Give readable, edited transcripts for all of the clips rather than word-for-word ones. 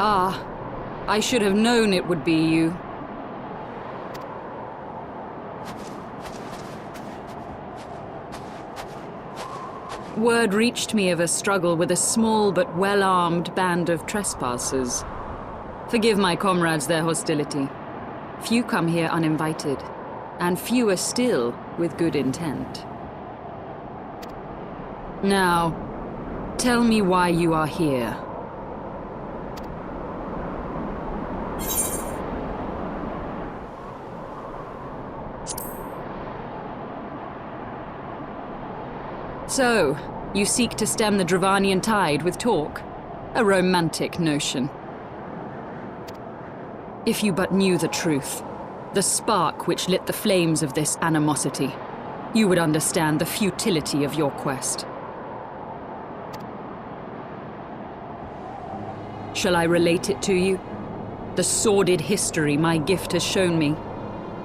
Ah, I should have known it would be you. Word reached me of a struggle with a small but well-armed band of trespassers. Forgive my comrades their hostility. Few come here uninvited, and fewer still with good intent. Now, tell me why you are here. So, you seek to stem the Dravanian tide with talk? A romantic notion. If you but knew the truth, the spark which lit the flames of this animosity, you would understand the futility of your quest. Shall I relate it to you? The sordid history my gift has shown me,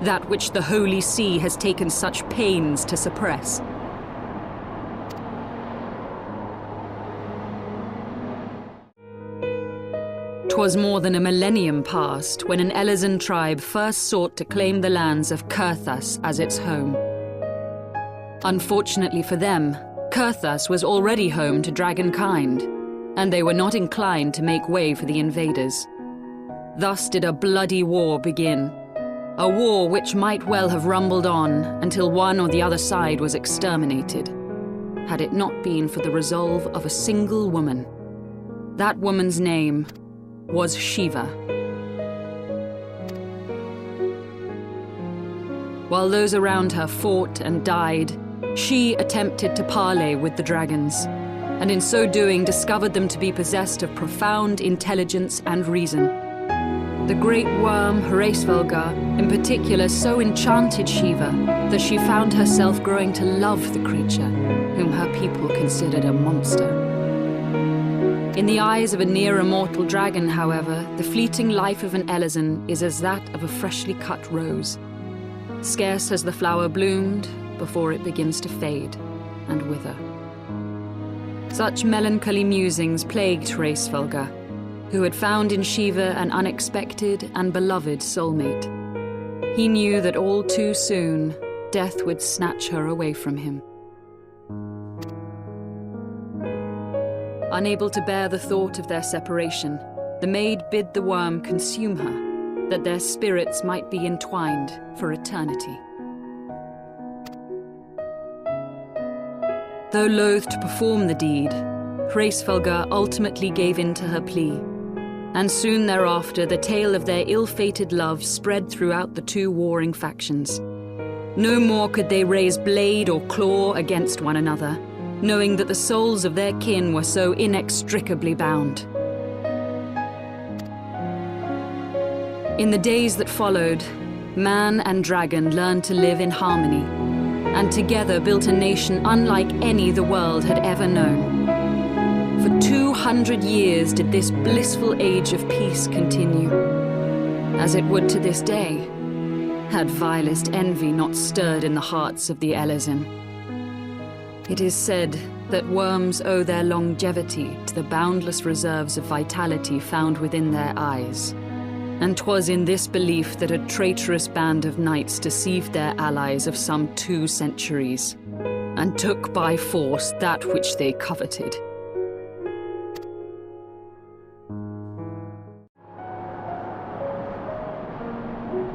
that which the Holy See has taken such pains to suppress. 'Twas more than a millennium past when an Elezen tribe first sought to claim the lands of Kurthas as its home. Unfortunately for them, Kurthas was already home to dragonkind, and they were not inclined to make way for the invaders. Thus did a bloody war begin, a war which might well have rumbled on until one or the other side was exterminated, had it not been for the resolve of a single woman. That woman's name was Shiva. While those around her fought and died, she attempted to parley with the dragons, and in so doing discovered them to be possessed of profound intelligence and reason. The great worm, Heavensward, in particular so enchanted Shiva that she found herself growing to love the creature, whom her people considered a monster. In the eyes of a near-immortal dragon, however, the fleeting life of an Elezen is as that of a freshly cut rose. Scarce has the flower bloomed before it begins to fade and wither. Such melancholy musings plagued Heavensward, who had found in Shiva an unexpected and beloved soulmate. He knew that all too soon, death would snatch her away from him. Unable to bear the thought of their separation, the maid bid the worm consume her, that their spirits might be entwined for eternity. Though loath to perform the deed, Heavensward ultimately gave in to her plea, and soon thereafter the tale of their ill-fated love spread throughout the two warring factions. No more could they raise blade or claw against one another, knowing that the souls of their kin were so inextricably bound. In the days that followed, man and dragon learned to live in harmony, and together built a nation unlike any the world had ever known. For 200 years did this blissful age of peace continue, as it would to this day, had vilest envy not stirred in the hearts of the Elezen. It is said that worms owe their longevity to the boundless reserves of vitality found within their eyes. And 'twas in this belief that a traitorous band of knights deceived their allies of some 2 centuries, and took by force that which they coveted.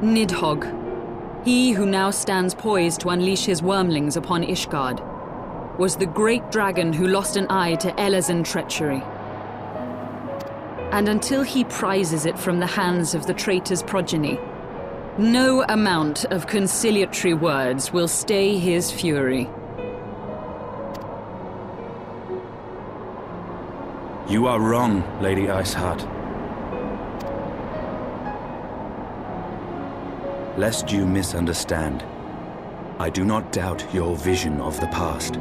Nidhogg, he who now stands poised to unleash his wormlings upon Ishgard, was the great dragon who lost an eye to Elezen treachery. And until he prizes it from the hands of the traitor's progeny, no amount of conciliatory words will stay his fury. You are wrong, Lady Iceheart. Lest you misunderstand, I do not doubt your vision of the past.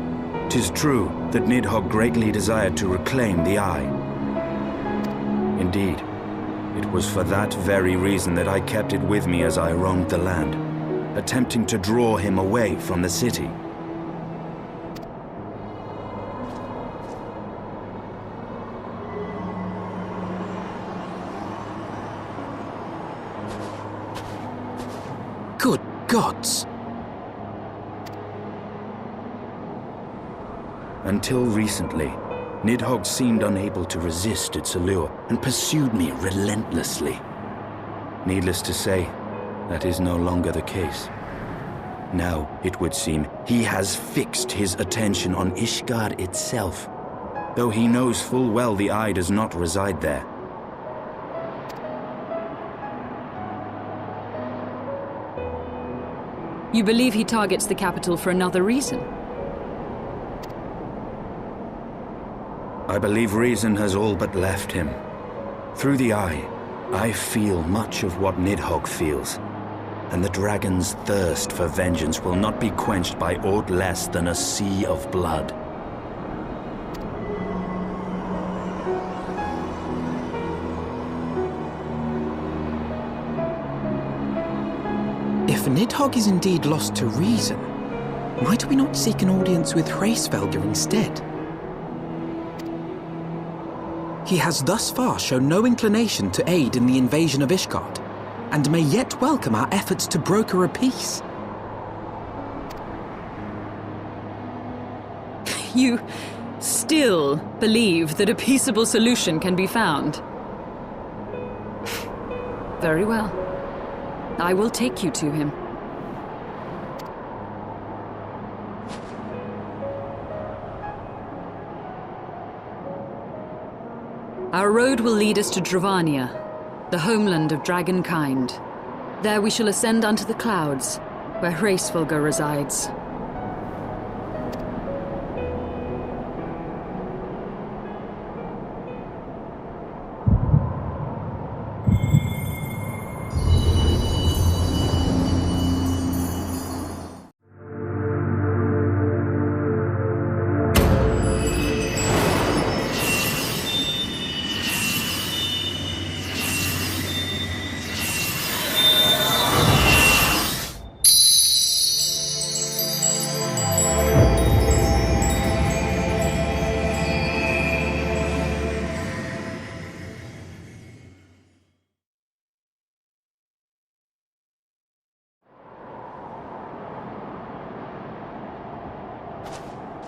'Tis true that Nidhogg greatly desired to reclaim the Eye. Indeed, it was for that very reason that I kept it with me as I roamed the land, attempting to draw him away from the city. gods! Until recently, Nidhogg seemed unable to resist its allure and pursued me relentlessly. Needless to say, that is no longer the case. Now, it would seem, he has fixed his attention on Ishgard itself, though he knows full well the eye does not reside there. You believe he targets the capital for another reason? I believe reason has all but left him. Through the eye, I feel much of what Nidhogg feels, and the dragon's thirst for vengeance will not be quenched by aught less than a sea of blood. If Nidhogg is indeed lost to reason, might we not seek an audience with Hraesvelgr instead? He has thus far shown no inclination to aid in the invasion of Ishgard, and may yet welcome our efforts to broker a peace. You still believe that a peaceable solution can be found? Very well. I will take you to him. Our road will lead us to Dravania, the homeland of dragonkind. There we shall ascend unto the clouds, where Hraesvelgr resides.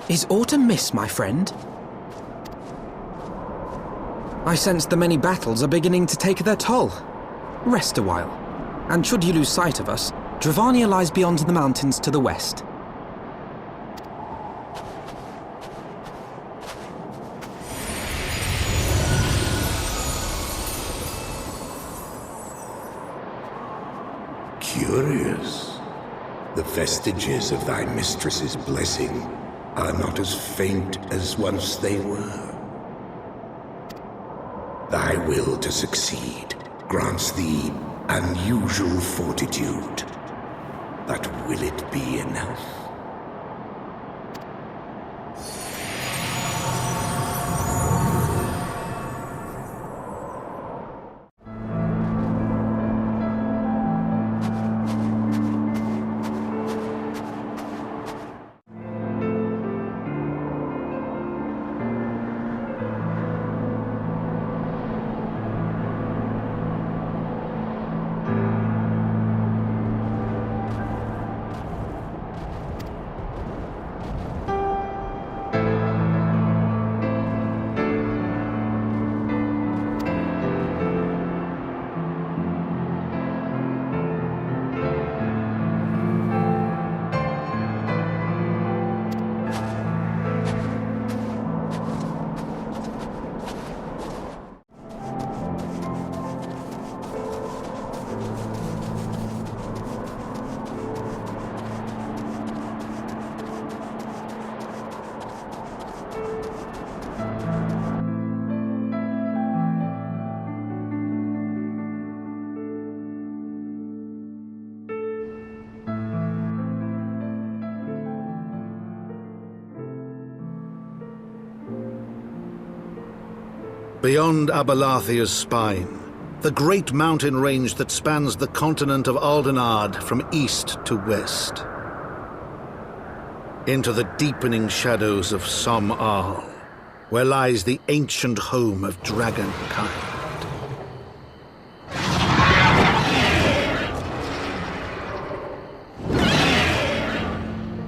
Is aught amiss, my friend? I sense the many battles are beginning to take their toll. Rest a while, and should you lose sight of us, Dravania lies beyond the mountains to the west. Curious. The vestiges of thy mistress's blessing are not as faint as once they were. Thy will to succeed grants thee unusual fortitude. But will it be enough? Beyond Abalathia's spine, the great mountain range that spans the continent of Aldenard from east to west. Into the deepening shadows of Som-Al, where lies the ancient home of dragonkind.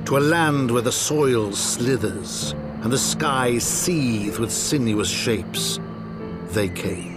to a land where the soil slithers and the skies seethe with sinuous shapes, they came.